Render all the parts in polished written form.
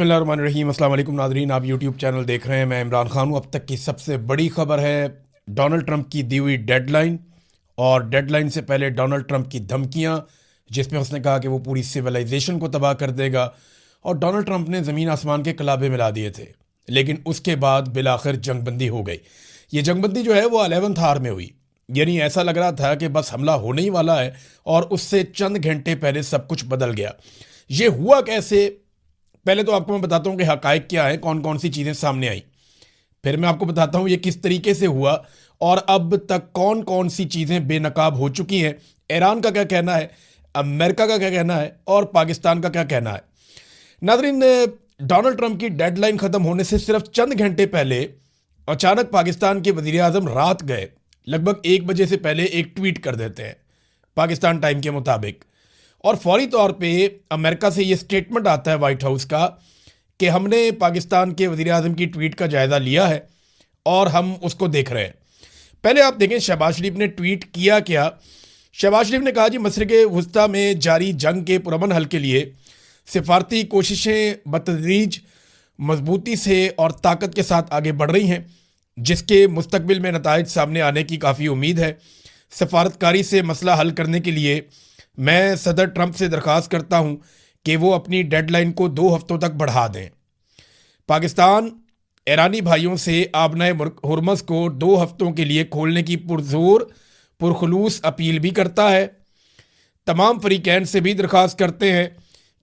बिस्मिल्लाहिर्रहमानिर्रहीम। अस्सलाम वालेकुम नाज़रीन, आप यूट्यूब चैनल देख रहे हैं। मैं इमरान खान हूँ। अब तक की सबसे बड़ी खबर है डोनाल्ड ट्रंप की दी हुई डेडलाइन, और डेडलाइन से पहले डोनाल्ड ट्रंप की धमकियाँ, जिसमें उसने कहा कि वो पूरी सिविलाइजेशन को तबाह कर देगा। और डोनाल्ड ट्रंप ने ज़मीन आसमान के कलाबे मिला दिए थे, लेकिन उसके बाद बिलाखिर जंगबंदी हो गई। ये जंगबंदी जो है वो 11th आवर में हुई, यानी ऐसा लग रहा था कि बस हमला होने ही वाला है, और उससे चंद घंटे पहले सब कुछ बदल गया। ये हुआ कैसे? पहले तो आपको मैं बताता हूँ कि हकायक क्या है, कौन कौन सी चीज़ें सामने आई। फिर मैं आपको बताता हूँ ये किस तरीके से हुआ, और अब तक कौन कौन सी चीज़ें बेनकाब हो चुकी हैं। ईरान का क्या कहना है, अमेरिका का क्या कहना है, और पाकिस्तान का क्या कहना है। नाज़रीन, डोनाल्ड ट्रंप की डेडलाइन ख़त्म होने से सिर्फ चंद घंटे पहले अचानक पाकिस्तान के वज़ीर आज़म रात गए लगभग 1 बजे से पहले एक ट्वीट कर देते हैं पाकिस्तान टाइम के मुताबिक, और फौरी तौर पे अमेरिका से ये स्टेटमेंट आता है वाइट हाउस का कि हमने पाकिस्तान के वज़ीर आज़म की ट्वीट का जायज़ा लिया है और हम उसको देख रहे हैं। पहले आप देखें शहबाज शरीफ ने ट्वीट किया क्या। शहबाज शरीफ ने कहा जी, मशरिक़ वस्ता में जारी जंग के पुरअमन हल के लिए सिफारती कोशिशें बतदरीज मजबूती से और ताकत के साथ आगे बढ़ रही हैं, जिसके मुस्तकबिल में नताइज सामने आने की काफ़ी उम्मीद है। सफारतकारी से मसला हल करने के लिए मैं सदर ट्रंप से दरख्वास्त करता हूं कि वो अपनी डेडलाइन को 2 हफ्तों तक बढ़ा दें। पाकिस्तान ईरानी भाइयों से आबनाए हुर्मस को 2 हफ्तों के लिए खोलने की पुरजोर पुरखलूस अपील भी करता है। तमाम फरीकैन से भी दरख्वास्त करते हैं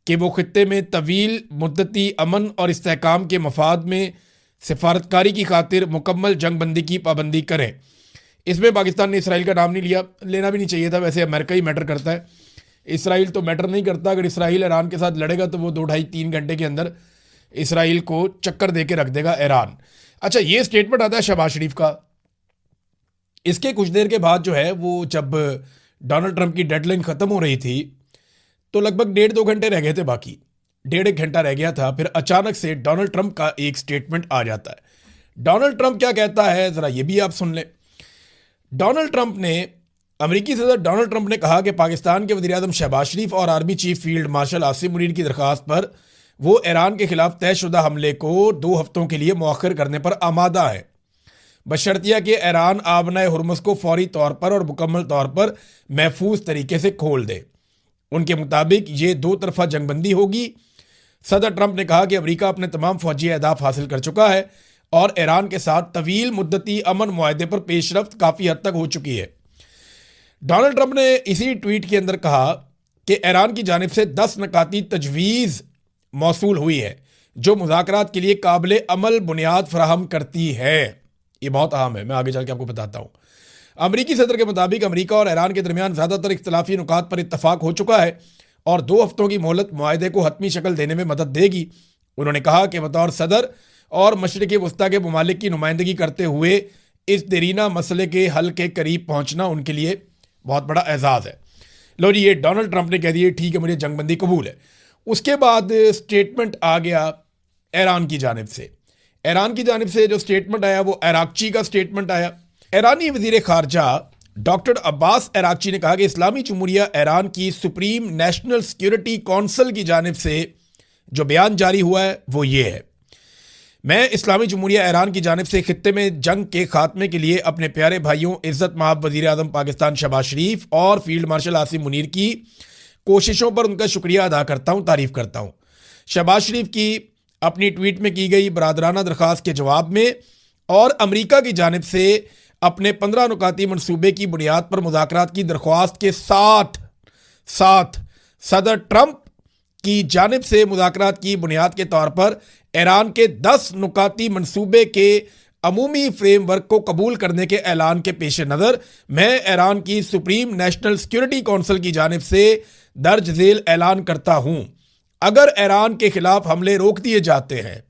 कि वो खित्ते में तवील मुद्दती अमन और इस्तेहकाम के मफाद में सिफारतकारी की खातिर मुकम्मल जंगबंदी की पाबंदी करें। इसमें पाकिस्तान ने इसराइल का नाम नहीं लिया, लेना भी नहीं चाहिए था। वैसे अमेरिका ही मैटर करता है, इसराइल तो मैटर नहीं करता। अगर इसराइल ईरान के साथ लड़ेगा तो वो 2 ढाई 3 घंटे के अंदर इसराइल को चक्कर दे के रख देगा ईरान। अच्छा, ये स्टेटमेंट आता है शहबाज शरीफ का। इसके कुछ देर के बाद जो है वो जब डोनाल्ड ट्रंप की डेडलाइन ख़त्म हो रही थी तो लगभग 1.5 2 घंटे रह गए थे, बाकी 1.5 1 घंटा रह गया था। फिर अचानक से डोनाल्ड ट्रंप का एक स्टेटमेंट आ जाता है। डोनाल्ड ट्रंप क्या कहता है, ज़रा ये भी आप सुन लें। डोनाल्ड ट्रंप ने अमेरिकी सदर डोनाल्ड ट्रंप ने कहा कि पाकिस्तान के वज़ीर आज़म शहबाज शरीफ और army chief field marshal Asim Munir की दरख्वास्त पर वो ईरान के खिलाफ तयशुदा हमले को 2 हफ्तों के लिए मौखर करने पर आमादा है, बशर्तिया कि ईरान आबनाए हुर्मुस को फौरी तौर पर और मुकम्मल तौर पर महफूज तरीके से खोल दे। उनके मुताबिक ये 2 तरफा जंगबंदी होगी। सदर ट्रंप ने कहा कि अमेरिका अपने तमाम फौजी अहदाफ हासिल कर चुका है और ईरान के साथ तवील मुद्दती अमन मुआहदे पर पेशरफ्त काफ़ी हद तक हो चुकी है। डोनाल्ड ट्रंप ने इसी ट्वीट के अंदर कहा कि ईरान की जानिब से 10 नकाती तजवीज़ मौसूल हुई है जो मुज़ाकरात के लिए काबिल अमल बुनियाद फराहम करती है। ये बहुत अहम है, मैं आगे चल के आपको बताता हूँ। अमरीकी सदर के मुताबिक अमरीका और ईरान के दरमियान ज़्यादातर इख्तलाफी नुकात पर इत्तफाक हो चुका है और 2 हफ्तों की मोहलत मुआहदे को हतमी शक्ल देने में मदद देगी। उन्होंने कहा कि बतौर सदर और मशरिक़ वस्ता के ममालिक की नुमाइंदगी करते हुए इस देरीना मसले के हल के करीब पहुँचना उनके लिए बहुत बड़ा एजाज़ है। लो जी, ये डोनाल्ड ट्रंप ने कह दिया ठीक है, मुझे जंगबंदी कबूल है। उसके बाद स्टेटमेंट आ गया ईरान की जानिब से। ईरान की जानिब से जो स्टेटमेंट आया वो अराक्ची का स्टेटमेंट आया। ईरानी वज़ीर ख़ारजा डॉक्टर अब्बास अराक्ची ने कहा कि इस्लामी जमहूरिया ईरान की सुप्रीम नेशनल सिक्योरिटी काउंसिल की जानिब से जो बयान जारी हुआ है वो ये है। मैं इस्लामी जमहूरिया ईरान की जानिब से खित्ते में जंग के खात्मे के लिए अपने प्यारे भाइयों इज़्ज़त माब वज़ीर आज़म पाकिस्तान शहबाज शरीफ और फील्ड मार्शल आसिम मुनीर की कोशिशों पर उनका शुक्रिया अदा करता हूँ, तारीफ़ करता हूँ। शहबाज शरीफ की अपनी ट्वीट में की गई बरादराना दरख्वास्त के जवाब में और अमरीका की जानिब से अपने 15 नुकाती मनसूबे की बुनियाद पर मुज़ाकरात की दरख्वास्त के साथ साथ सदर ट्रंप की जानिब से मुज़ाकरात की बुनियाद के तौर पर ईरान के 10 नुकाती मनसूबे के अमूमी फ्रेमवर्क को कबूल करने के ऐलान के पेश नज़र मैं ईरान की सुप्रीम नेशनल सिक्योरिटी काउंसिल की जानिब से दर्ज झेल ऐलान करता हूँ, अगर ईरान के खिलाफ हमले रोक दिए जाते हैं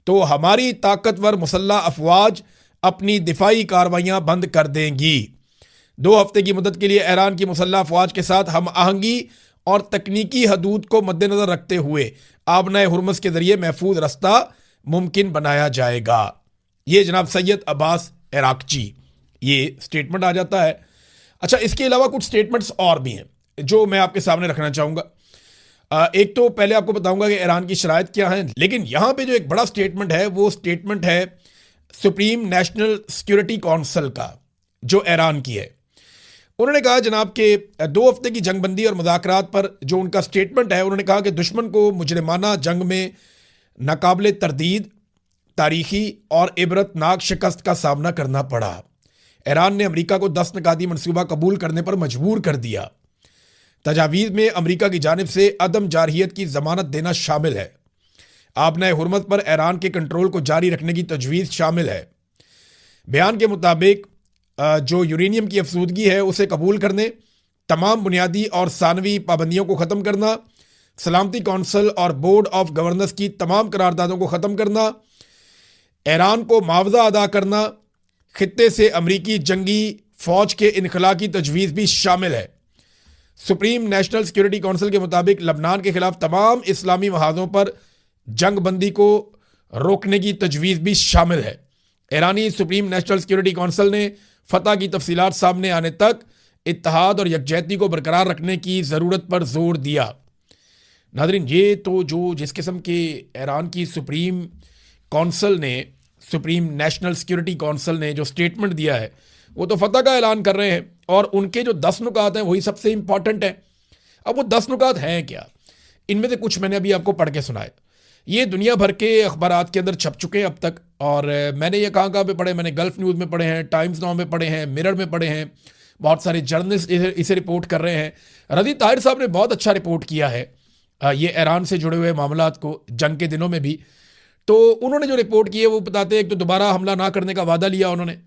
तो हमारी ताकतवर मुसल्लह अफवाज अपनी दिफाई कार्रवाइयाँ बंद कर देंगी। 2 हफ्ते की मुद्दत के लिए ईरान की मुसल्लह अफवाज के साथ हम आहंगी और तकनीकी हदूद को मद्देनजर रखते हुए आबनाए हुर्मुस के जरिए महफूज रास्ता मुमकिन बनाया जाएगा। ये जनाब सैयद अब्बास अराक्ची ये स्टेटमेंट आ जाता है। अच्छा, इसके अलावा कुछ स्टेटमेंट्स और भी हैं जो मैं आपके सामने रखना चाहूँगा। एक तो पहले आपको बताऊंगा कि ईरान की शराइत क्या है, लेकिन यहां पे जो एक बड़ा स्टेटमेंट है वो स्टेटमेंट है सुप्रीम नेशनल सिक्योरिटी काउंसिल का, जो ईरान की है। उन्होंने कहा जनाब के 2 हफ्ते की जंगबंदी और मुज़ाकरात पर जो उनका स्टेटमेंट है, उन्होंने कहा कि दुश्मन को मुजरिमाना जंग में नाकाबिले तरदीद, तारीखी और इबरतनाक शिकस्त का सामना करना पड़ा। ईरान ने अमेरिका को 10 निकाती मनसूबा कबूल करने पर मजबूर कर दिया। तजावीज़ में अमेरिका की जानिब से अदम जारहियत की जमानत देना शामिल है। आबनाए हुर्मत पर ईरान के कंट्रोल को जारी रखने की तजवीज़ शामिल है। बयान के मुताबिक जो यूरेनियम की अफसूदगी है उसे कबूल करने, तमाम बुनियादी और सानवी पाबंदियों को ख़त्म करना, सलामती कौंसल और बोर्ड ऑफ गवर्नर्स की तमाम करारदादों को ख़त्म करना, ईरान को मुआवजा अदा करना, खित्ते से अमरीकी जंगी फ़ौज के इनखला की तजवीज़ भी शामिल है। सुप्रीम नेशनल सिक्योरिटी काउंसिल के मुताबिक लबनान के खिलाफ तमाम इस्लामी महाजों पर जंग बंदी को रोकने की तजवीज़ भी शामिल है। ईरानी सुप्रीम नेशनल सिक्योरिटी काउंसिल ने फतह की तफसीलात सामने आने तक इत्तेहाद और यकजहती को बरकरार रखने की ज़रूरत पर जोर दिया। नाज़रीन, ये तो जो जिस किस्म के ईरान की सुप्रीम काउंसिल ने, सुप्रीम नेशनल सिक्योरिटी काउंसिल ने जो स्टेटमेंट दिया है, वो तो फतह का ऐलान कर रहे हैं और उनके जो 10 नुकात हैं वही सबसे इंपॉर्टेंट है। अब वो 10 नुकात हैं क्या? इनमें से कुछ मैंने अभी आपको पढ़ के सुनाए। ये दुनिया भर के अखबारात के अंदर छप चुके हैं अब तक, और मैंने ये कहाँ पे पढ़े? मैंने गल्फ न्यूज़ में पढ़े हैं, टाइम्स नाउ में पढ़े हैं, मिरर में पढ़े हैं। बहुत सारे जर्नलिस्ट इसे रिपोर्ट कर रहे हैं। रज़ी ताहिर साहब ने बहुत अच्छा रिपोर्ट किया है ये ईरान से जुड़े हुए मामलात को, जंग के दिनों में भी। तो उन्होंने जो रिपोर्ट की है वो बताते हैं, एक तो दोबारा हमला ना करने का वादा लिया उन्होंने।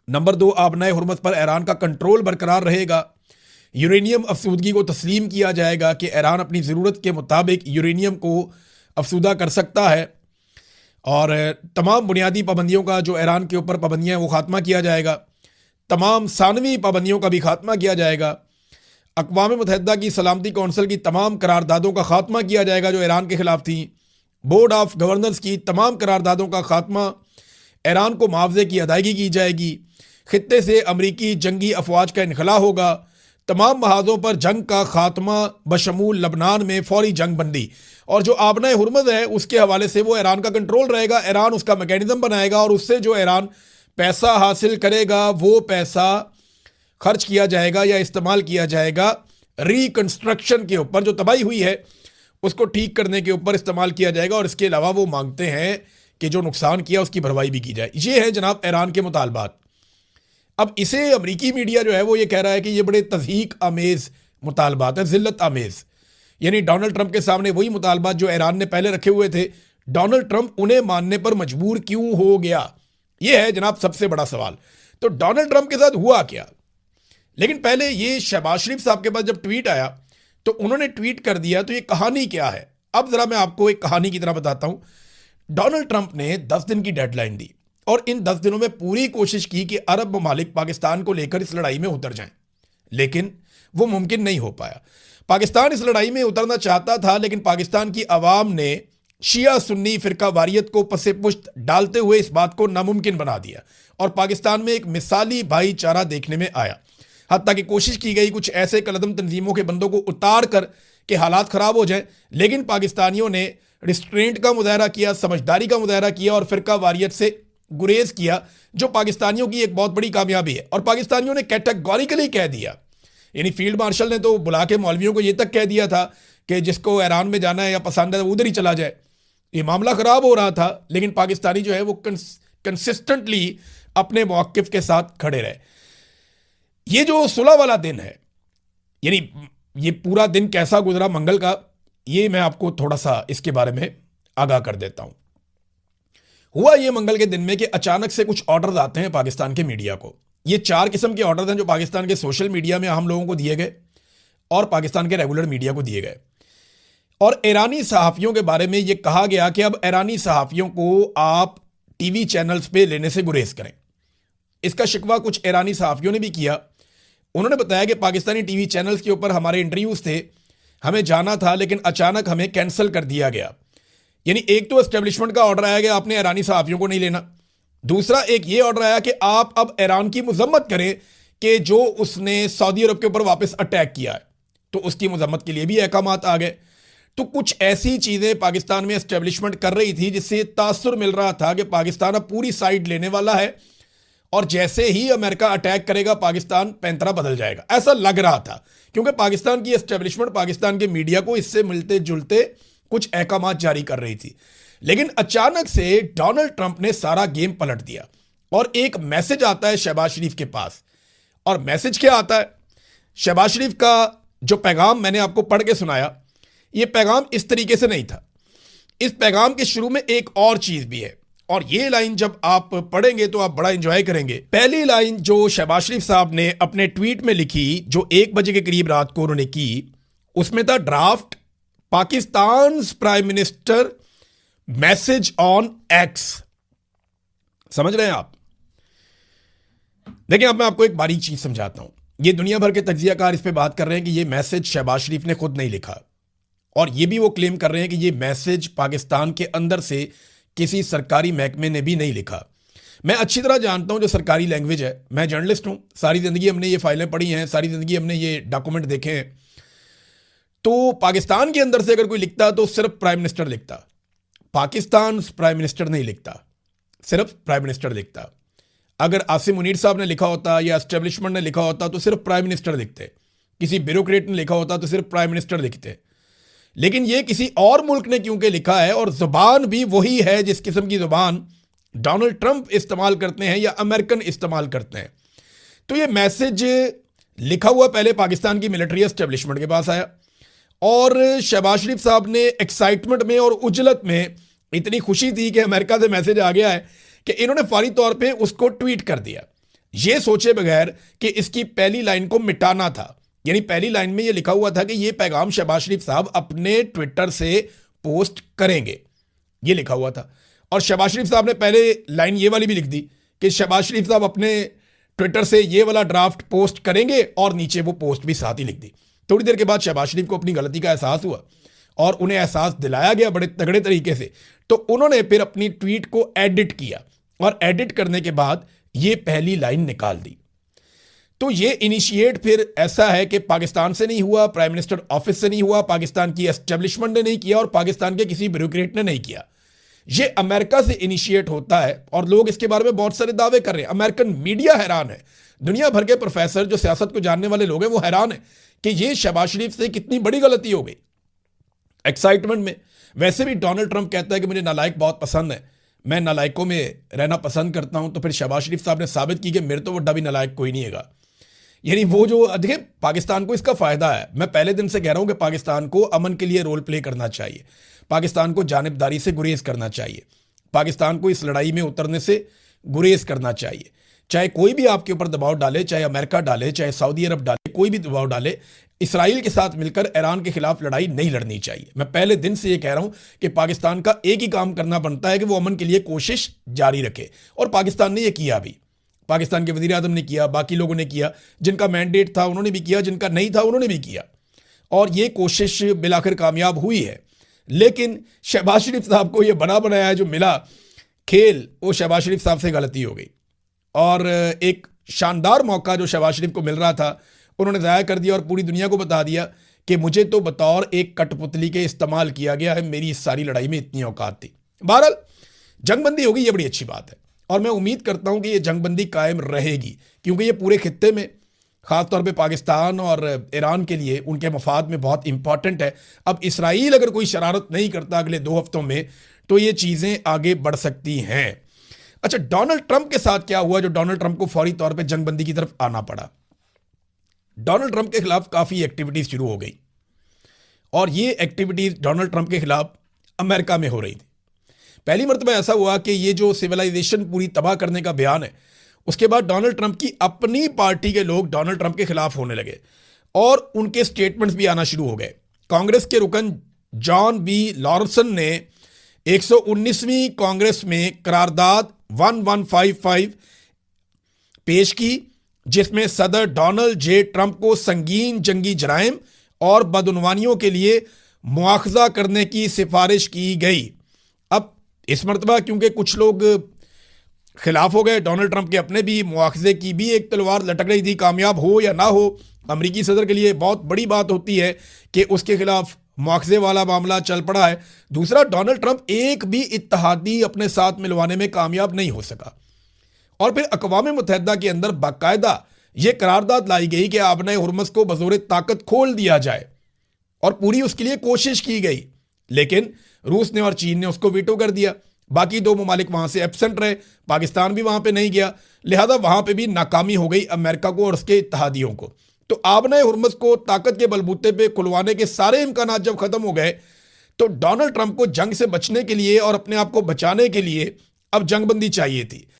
नंबर 2, आबनाए हुर्मत पर ईरान का कंट्रोल बरकरार रहेगा। यूरेनियम अफसूदगी को तस्लीम किया जाएगा कि ईरान अपनी ज़रूरत के मुताबिक यूरेनियम को अफसूदा कर सकता है, और तमाम बुनियादी पाबंदियों का जो ईरान के ऊपर पाबंदियाँ हैं वो ख़ात्मा किया जाएगा। तमाम सानवी पाबंदियों का भी खात्मा किया जाएगा। अक़वाम मुत्तहिदा की सलामती कौंसिल की तमाम करारदादों का खात्मा किया जाएगा जो ईरान के ख़िलाफ़ थी। बोर्ड ऑफ गवर्नर्स की तमाम करारदादों का खात्मा, ईरान को मुआवजे की अदायगी की जाएगी। खित्ते से अमरीकी जंगी अफवाज का इनखला होगा। तमाम महाजों पर जंग का खात्मा बशमूल लबनान में फौरी जंग बंदी, और जो आबनाए हुर्मत है उसके हवाले से वो ईरान का कंट्रोल रहेगा। ईरान उसका मैकेनिज्म बनाएगा और उससे जो ईरान पैसा हासिल करेगा वो पैसा खर्च किया जाएगा या इस्तेमाल किया जाएगा रिकंस्ट्रक्शन के ऊपर। जो तबाही हुई है उसको ठीक करने के ऊपर इस्तेमाल किया जाएगा, और इसके अलावा वो मांगते हैं कि जो नुकसान किया उसकी भरपाई भी की जाए। ये है जनाब ईरान के मुतालबात। अब इसे अमरीकी मीडिया जो है वो ये कह रहा है कि ये बड़े तज़हीक आमेज़ मुतालबात है, ज़िल्लत आमेज़। यानी डोनाल्ड ट्रंप के सामने वही मुतालबात जो ईरान ने पहले रखे हुए थे, डोनाल्ड ट्रंप उन्हें मानने पर मजबूर क्यों हो गया? ये है जनाब सबसे बड़ा सवाल। तो डोनाल्ड ट्रंप के साथ हुआ क्या? लेकिन पहले ये शहबाज शरीफ साहब के पास जब ट्वीट आया तो उन्होंने ट्वीट कर दिया, तो ये कहानी क्या है? अब ज़रा मैं आपको एक कहानी की तरह बताता हूँ। डोनाल्ड ट्रंप ने 10 दिन की डेडलाइन दी और इन 10 दिनों में पूरी कोशिश की कि अरब ममालिक पाकिस्तान को लेकर इस लड़ाई में उतर जाएं, लेकिन वो मुमकिन नहीं हो पाया। पाकिस्तान इस लड़ाई में उतरना चाहता था, लेकिन पाकिस्तान की आवाम ने शिया सुन्नी फिरका वारियत को पसे पुश्त डालते हुए इस बात को नामुमकिन बना दिया, और पाकिस्तान में एक मिसाली भाईचारा देखने में आया। हत्ता कि कोशिश की गई कुछ ऐसे कलदम तंजीमों के बंदों को उतार कर के हालात ख़राब हो जाएं, लेकिन पाकिस्तानियों ने रिस्ट्रेंट का मुजाहरा किया, समझदारी का मुजाहरा किया और फिरका वारियत से गुरेज किया, जो पाकिस्तानियों की एक बहुत बड़ी कामयाबी है। और पाकिस्तानियों ने कैटेगोरिकली कह दिया, यानी फील्ड मार्शल ने तो बुला के मौलवियों को ये तक कह दिया था कि जिसको ईरान में जाना है या पसंद है उधर ही चला जाए। ये मामला ख़राब हो रहा था, लेकिन पाकिस्तानी जो है वो कंसिस्टेंटली अपने मौक़िफ़ के साथ खड़े रहे। ये जो सुलह वाला दिन है, यानी ये पूरा दिन कैसा गुजरा मंगल का, ये मैं आपको थोड़ा सा इसके बारे में आगाह कर देता हूं। हुआ ये मंगल के दिन में कि अचानक से कुछ ऑर्डर्स आते हैं पाकिस्तान के मीडिया को। ये 4 किस्म के ऑर्डर्स हैं जो पाकिस्तान के सोशल मीडिया में हम लोगों को दिए गए और पाकिस्तान के रेगुलर मीडिया को दिए गए। और ईरानी सहाफ़ियों के बारे में ये कहा गया कि अब ईरानी सहाफ़ियों को आप टीवी चैनल्स पे लेने से गुरेज करें। इसका शिकवा कुछ ईरानी सहाफ़ियों ने भी किया। उन्होंने बताया कि पाकिस्तानी टीवी चैनल्स के ऊपर हमारे इंटरव्यूज़ थे, हमें जाना था, लेकिन अचानक हमें कैंसिल कर दिया गया। यानी एक तो एस्टेब्लिशमेंट का ऑर्डर आया कि आपने ईरानी सहाफ़ियों को नहीं लेना। दूसरा एक ये ऑर्डर आया कि आप अब ईरान की मजम्मत करें कि जो उसने सऊदी अरब के ऊपर वापस अटैक किया है। तो उसकी मजम्मत के लिए भी अहकामात आ गए। तो कुछ ऐसी चीज़ें पाकिस्तान में एस्टेब्लिशमेंट कर रही थी जिससे तासुर मिल रहा था कि पाकिस्तान अब पूरी साइड लेने वाला है और जैसे ही अमेरिका अटैक करेगा पाकिस्तान पैंतरा बदल जाएगा, ऐसा लग रहा था। क्योंकि पाकिस्तान की एस्टेब्लिशमेंट पाकिस्तान के मीडिया को इससे मिलते जुलते कुछ अहकामात जारी कर रही थी। लेकिन अचानक से डोनाल्ड ट्रंप ने सारा गेम पलट दिया और एक मैसेज आता है शहबाज शरीफ के पास। और मैसेज क्या आता है? शहबाज शरीफ का जो पैगाम मैंने आपको पढ़ के सुनाया, यह पैगाम इस तरीके से नहीं था। इस पैगाम के शुरू में एक और चीज भी है और ये लाइन जब आप पढ़ेंगे तो आप बड़ा एंजॉय करेंगे। पहली लाइन जो शहबाज शरीफ साहब ने अपने ट्वीट में लिखी, जो 1 बजे के करीब रात को उन्होंने की, उसमें था draft Pakistan prime minister message on x. समझ रहे हैं आप? देखिए, अब मैं आपको एक बारीक चीज समझाता हूं। ये दुनिया भर के तज्जियाकार इस पे बात कर रहे हैं कि ये मैसेज शहबाज शरीफ ने खुद नहीं लिखा और ये भी वो क्लेम कर रहे हैं कि ये मैसेज पाकिस्तान के अंदर से किसी सरकारी महकमे ने भी नहीं लिखा। मैं अच्छी तरह जानता हूं जो सरकारी लैंग्वेज है, मैं जर्नलिस्ट हूं, सारी जिंदगी हमने ये फाइलें पढ़ी हैं, सारी जिंदगी हमने ये डॉक्यूमेंट देखे हैं। तो पाकिस्तान के अंदर से अगर कोई लिखता तो सिर्फ प्राइम मिनिस्टर लिखता, पाकिस्तान प्राइम मिनिस्टर नहीं लिखता, सिर्फ प्राइम मिनिस्टर लिखता। अगर आसिम मुनीर साहब ने लिखा होता या एस्टेब्लिशमेंट ने लिखा होता तो सिर्फ प्राइम मिनिस्टर लिखते, किसी ब्यूरोक्रेट ने लिखा होता तो सिर्फ प्राइम मिनिस्टर लिखते। लेकिन ये किसी और मुल्क ने क्योंकि लिखा है और जुबान भी वही है जिस किस्म की जुबान डोनाल्ड ट्रंप इस्तेमाल करते हैं या अमेरिकन इस्तेमाल करते हैं। तो ये मैसेज लिखा हुआ पहले पाकिस्तान की मिलिट्री एस्टेब्लिशमेंट के पास आया और शहबाज शरीफ साहब ने एक्साइटमेंट में और उजलत में, इतनी खुशी थी कि अमेरिका से मैसेज आ गया है, कि इन्होंने फौरी तौर पे उसको ट्वीट कर दिया, ये सोचे बगैर कि इसकी पहली लाइन को मिटाना था। यानी पहली लाइन में ये लिखा हुआ था कि ये पैगाम शहबाज शरीफ साहब अपने ट्विटर से पोस्ट करेंगे, ये लिखा हुआ था। और शहबाज शरीफ साहब ने पहले लाइन ये वाली भी लिख दी कि शहबाज शरीफ साहब अपने ट्विटर से ये वाला ड्राफ्ट पोस्ट करेंगे और नीचे वो पोस्ट भी साथ ही लिख दी। थोड़ी देर के बाद शहबाज शरीफ को अपनी गलती का एहसास हुआ और उन्हें एहसास दिलाया गया बड़े तगड़े तरीके से। तो उन्होंने फिर अपनी ट्वीट को एडिट किया और एडिट करने के बाद ये पहली लाइन निकाल दी। तो ये इनिशिएट फिर ऐसा है कि पाकिस्तान से नहीं हुआ, प्राइम मिनिस्टर ऑफिस से नहीं हुआ, पाकिस्तान की एस्टेब्लिशमेंट ने नहीं किया और पाकिस्तान के किसी ब्यूरोक्रेट ने नहीं किया। ये अमेरिका से इनिशिएट होता है और लोग इसके बारे में बहुत सारे दावे कर रहे हैं। अमेरिकन मीडिया हैरान है, दुनिया भर के प्रोफेसर जो सियासत को जानने वाले लोग हैं वो हैरान है कि ये शहबाज शरीफ से कितनी बड़ी गलती हो गई एक्साइटमेंट में। वैसे भी डोनाल्ड ट्रंप कहता है कि मुझे नालायक बहुत पसंद है, मैं नालायकों में रहना पसंद करता हूं। तो फिर शहबाज शरीफ साहब ने साबित की कि मेरे तो बड़ा भी नालायक कोई नहीं है। यानी वो जो, देखिए, पाकिस्तान को इसका फायदा है। मैं पहले दिन से कह रहा हूं कि पाकिस्तान को अमन के लिए रोल प्ले करना चाहिए, पाकिस्तान को जानिबदारी से गुरेज करना चाहिए, पाकिस्तान को इस लड़ाई में उतरने से गुरेज करना चाहिए। चाहे कोई भी आपके ऊपर दबाव डाले, चाहे अमेरिका डाले, चाहे सऊदी अरब डाले, कोई भी दबाव डाले, इसराइल के साथ मिलकर ईरान के खिलाफ लड़ाई नहीं लड़नी चाहिए। मैं पहले दिन से ये कह रहा हूं कि पाकिस्तान का एक ही काम करना बनता है कि वो अमन के लिए कोशिश जारी रखे और पाकिस्तान ने यह किया भी। पाकिस्तान के वजीर आजम ने किया, बाकी लोगों ने किया, जिनका मैंडेट था उन्होंने भी किया, जिनका नहीं था उन्होंने भी किया और ये कोशिश बिलाखिर कामयाब हुई है। लेकिन शहबाज शरीफ साहब को ये बना बनाया जो मिला खेल, वो शहबाज शरीफ साहब से गलती हो गई और एक शानदार मौका जो शहबाज शरीफ को मिल रहा था उन्होंने ज़ाया कर दिया और पूरी दुनिया को बता दिया कि मुझे तो बतौर एक कठपुतली के इस्तेमाल किया गया है, मेरी इस सारी लड़ाई में इतनी औकात थी। बहरहाल जंगबंदी होगी, ये बड़ी अच्छी बात है और मैं उम्मीद करता हूं कि ये जंगबंदी कायम रहेगी क्योंकि ये पूरे खित्ते में, खासतौर पे पाकिस्तान और ईरान के लिए, उनके मफाद में बहुत इंपॉर्टेंट है। अब इसराइल अगर कोई शरारत नहीं करता अगले 2 हफ्तों में तो ये चीज़ें आगे बढ़ सकती हैं। अच्छा, डोनाल्ड ट्रंप के साथ क्या हुआ जो डोनाल्ड ट्रंप को फौरी तौर पे जंगबंदी की तरफ आना पड़ा? डोनाल्ड ट्रंप के खिलाफ काफ़ी एक्टिविटीज़ शुरू हो गई और ये एक्टिविटीज़ डोनाल्ड ट्रंप के खिलाफ अमेरिका में हो रही थी। पहली मरतबा ऐसा हुआ कि ये जो सिविलाइजेशन पूरी तबाह करने का बयान है, उसके बाद डोनाल्ड ट्रंप की अपनी पार्टी के लोग डोनाल्ड ट्रंप के खिलाफ होने लगे और उनके स्टेटमेंट्स भी आना शुरू हो गए। कांग्रेस के रुकन जॉन बी लॉरेंसन ने 119वीं कांग्रेस में करारदाद 1155 पेश की जिसमें सदर डोनाल्ड जे ट्रंप को संगीन जंगी जराइम और बदउनवानियों के लिए मुआखजा करने की सिफारिश की गई। अब इस मरतबा क्योंकि कुछ लोग खिलाफ हो गए, डोनाल्ड ट्रंप के अपने भी, मुआखजे की भी एक तलवार लटक रही थी, कामयाब हो या ना हो अमेरिकी सदर के लिए बहुत बड़ी बात होती है कि उसके खिलाफ मुआवजे वाला मामला चल पड़ा है। दूसरा, डोनाल्ड ट्रंप एक भी इत्तेहादी अपने साथ मिलवाने में कामयाब नहीं हो सका। और फिर अक़वाम मुत्तहिदा के अंदर बाकायदा यह करारदाद लाई गई कि आबना हुर्मुज़ को बज़ोर ताकत खोल दिया जाए और पूरी उसके लिए कोशिश की गई, लेकिन रूस ने और चीन ने उसको वीटो कर दिया। बाकी दो ममालिक वहां से एब्सेंट रहे, पाकिस्तान भी वहां पे नहीं गया, लिहाजा वहां पे भी नाकामी हो गई अमेरिका को और उसके इत्तेहादियों को। तो आबना हुर्मुज़ को ताकत के बलबूते पे खुलवाने के सारे इम्कानात जब खत्म हो गए, तो डोनाल्ड ट्रंप को जंग से बचने के लिए और अपने आप को बचाने के लिए अब जंगबंदी चाहिए थी।